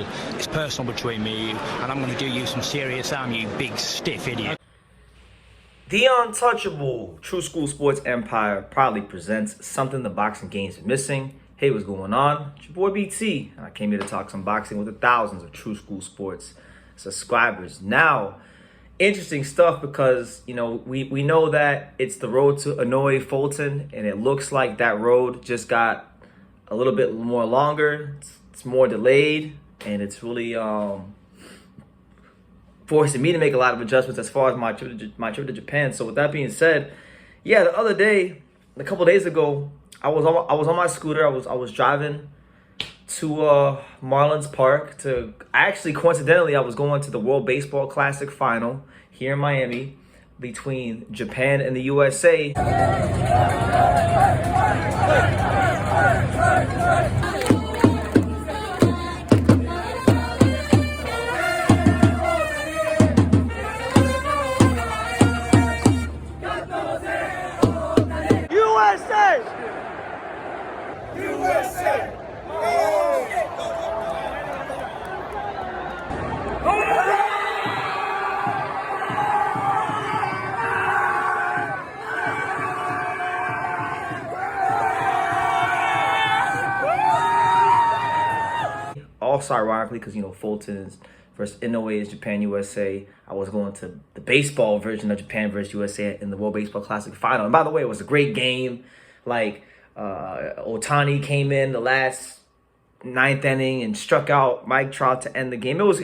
football. It's personal between me and you, and I'm going to do you some serious harm, you big stiff idiot. The Untouchable True School Sports Empire proudly presents something the boxing game is missing. Hey, what's going on? It's your boy BT, and I came here to talk some boxing with the thousands of True School Sports subscribers. Now, interesting stuff because, you know, we know that it's the road to Inoue Fulton, and it looks like that road just got a little bit more longer. It's more delayed, and it's really forcing me to make a lot of adjustments as far as my trip to Japan. So with that being said, yeah, the other day, a couple days ago, I was on my scooter. I was driving to Marlins Park to actually, coincidentally, I was going to the World Baseball Classic final here in Miami between Japan and the USA. USA! Also, ironically, because, you know, Fulton is versus Inoue is Japan USA. I was going to the baseball version of Japan versus USA in the World Baseball Classic final. And by the way, it was a great game. Like, Otani came in the last ninth inning and struck out Mike Trout to end the game. It was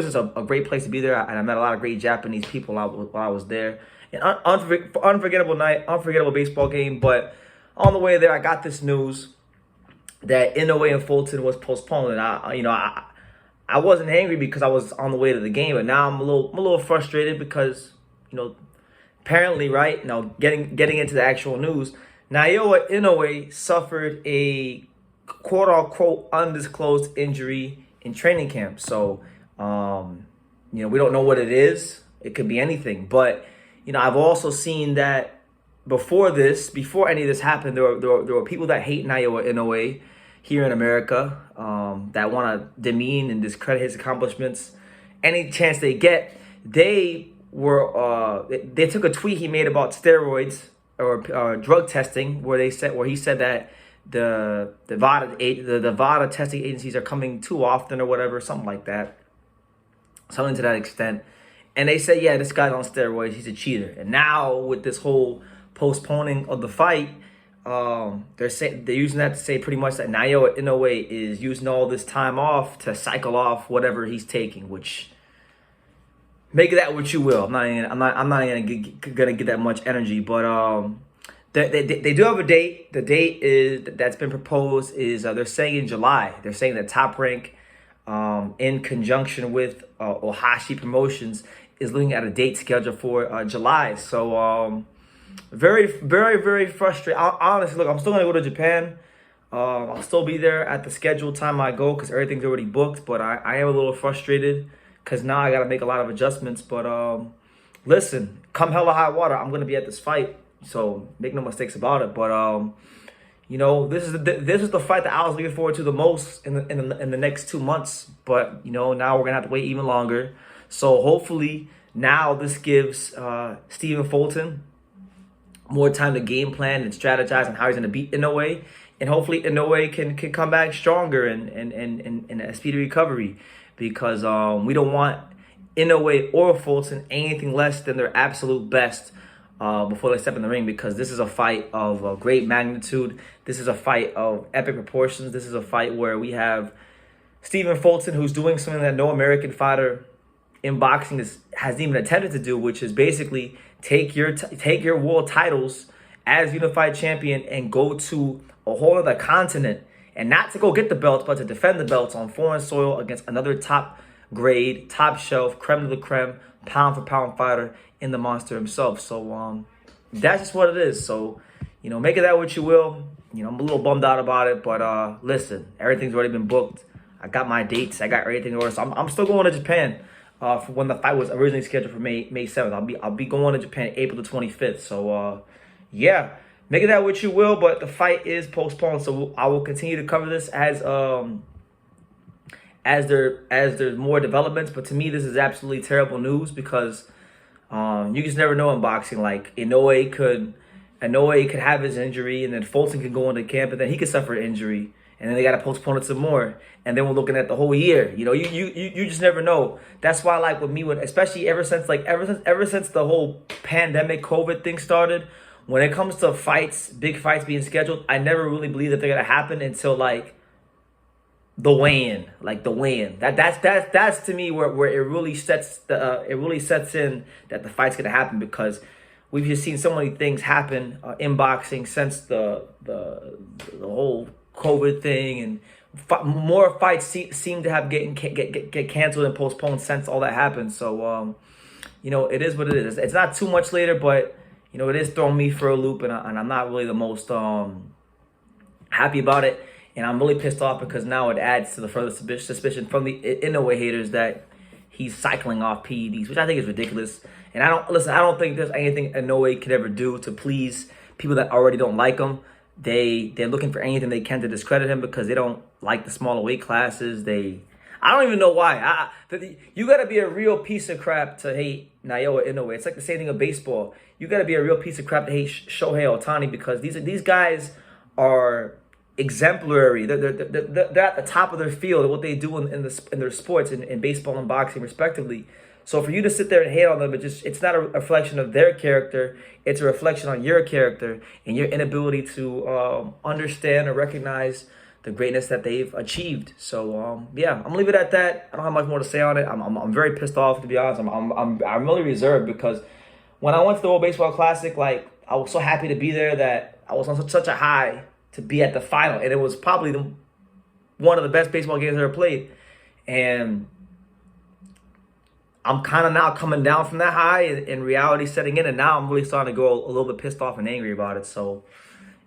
just a great place to be there, and I met a lot of great Japanese people while I was there. An unforgettable night, unforgettable baseball game. But on the way there, I got this news that Inoue and Fulton was postponed, and I wasn't angry because I was on the way to the game, but now I'm a little frustrated because, you know, apparently, right now, getting into the actual news, Naoya Inoue suffered a quote-unquote undisclosed injury in training camp. So, you know, we don't know what it is. It could be anything. But, you know, I've also seen that before any of this happened, there were people that hate Naoya Inoue here in America, that want to demean and discredit his accomplishments any chance they get. They took a tweet he made about steroids or drug testing, where he said that the VADA testing agencies are coming too often or whatever, something like that, something to that extent. And they said, yeah, this guy's on steroids, he's a cheater. And now with this whole postponing of the fight, they're using that to say pretty much that Naoya Inoue is using all this time off to cycle off whatever he's taking, which, make of that what you will. I'm not gonna get that much energy, but they do have a date. The date that's been proposed is they're saying in July. They're saying that Top Rank, in conjunction with Ohashi Promotions, is looking at a date scheduled for July. So very, very, very frustrated. Honestly, look, I'm still gonna go to Japan. I'll still be there at the scheduled time I go because everything's already booked. But I am a little frustrated because now I got to make a lot of adjustments. But listen, come hell or high water, I'm going to be at this fight. So make no mistakes about it. But, you know, this is the fight that I was looking forward to the most in the next 2 months. But, you know, now we're going to have to wait even longer. So hopefully now this gives Stephen Fulton more time to game plan and strategize on how he's going to beat Inoue. And hopefully Inoue can come back stronger and a speedy recovery. Because we don't want Inoue or Fulton anything less than their absolute best before they step in the ring, because this is a fight of great magnitude. This is a fight of epic proportions. This is a fight where we have Stephen Fulton, who's doing something that no American fighter in boxing has even attempted to do, which is basically take your world titles as unified champion and go to a whole other continent. And not to go get the belts, but to defend the belts on foreign soil against another top grade, top shelf, creme de la creme, pound for pound fighter in the monster himself. So that's just what it is. So, you know, make of that what you will. You know, I'm a little bummed out about it, but listen, everything's already been booked. I got my dates. I got everything in order. So I'm still going to Japan for when the fight was originally scheduled for May 7th. I'll be going to Japan April the 25th. So yeah. Make of that what you will, but the fight is postponed, so I will continue to cover this as as there's more developments. But to me, this is absolutely terrible news because you just never know in boxing. Like Inoue could have his injury, and then Fulton could go into camp, and then he could suffer an injury, and then they got to postpone it some more, and then we're looking at the whole year. You know, you just never know. That's why, like with me, especially ever since the whole pandemic COVID thing started, when it comes to fights, big fights being scheduled, I never really believe that they're gonna happen until like the weigh-in. That's to me where it really sets in that the fight's gonna happen, because we've just seen so many things happen in boxing since the whole COVID thing, and more fights seem to have get canceled and postponed since all that happened. So you know, it is what it is. It's not too much later, but you know, it is throwing me for a loop, and I'm not really the most happy about it. And I'm really pissed off because now it adds to the further suspicion from the Inoue haters that he's cycling off PEDs, which I think is ridiculous. And I don't think there's anything Inoue could ever do to please people that already don't like him. They're looking for anything they can to discredit him because they don't like the smaller weight classes. I don't even know why. You got to be a real piece of crap to hate Naoya Inoue. It's like the same thing with baseball. You got to be a real piece of crap to hate Shohei Ohtani, because these guys are exemplary. They're at the top of their field, what they do in their sports, in baseball and boxing respectively. So for you to sit there and hate on them, it's not a reflection of their character. It's a reflection on your character and your inability to understand or recognize the greatness that they've achieved. So yeah, I'm gonna leave it at that. I don't have much more to say on it. I'm very pissed off, to be honest. I'm really reserved, because when I went to the World Baseball Classic, like, I was so happy to be there that I was on such a high to be at the final, and it was probably one of the best baseball games I ever played. And I'm kind of now coming down from that high, and reality setting in, and now I'm really starting to go a little bit pissed off and angry about it. So,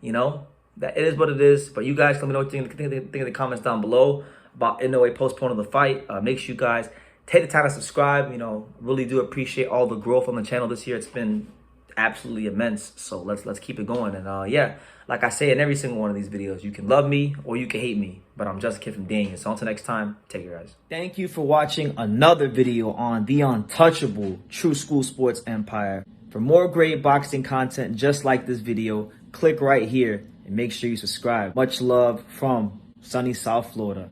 you know, that it is what it is. But you guys let me know what you think in the comments down below about Inoue postponing the fight. Make sure you guys take the time to subscribe. You know, really do appreciate all the growth on the channel this year. It's been absolutely immense. So let's keep it going. And yeah, like I say in every single one of these videos, you can love me or you can hate me, but I'm just a kid from Daniel. So until next time, take care, guys. Thank you for watching another video on the untouchable True School Sports Empire. For more great boxing content just like this video, click right here and make sure you subscribe. Much love from sunny South Florida.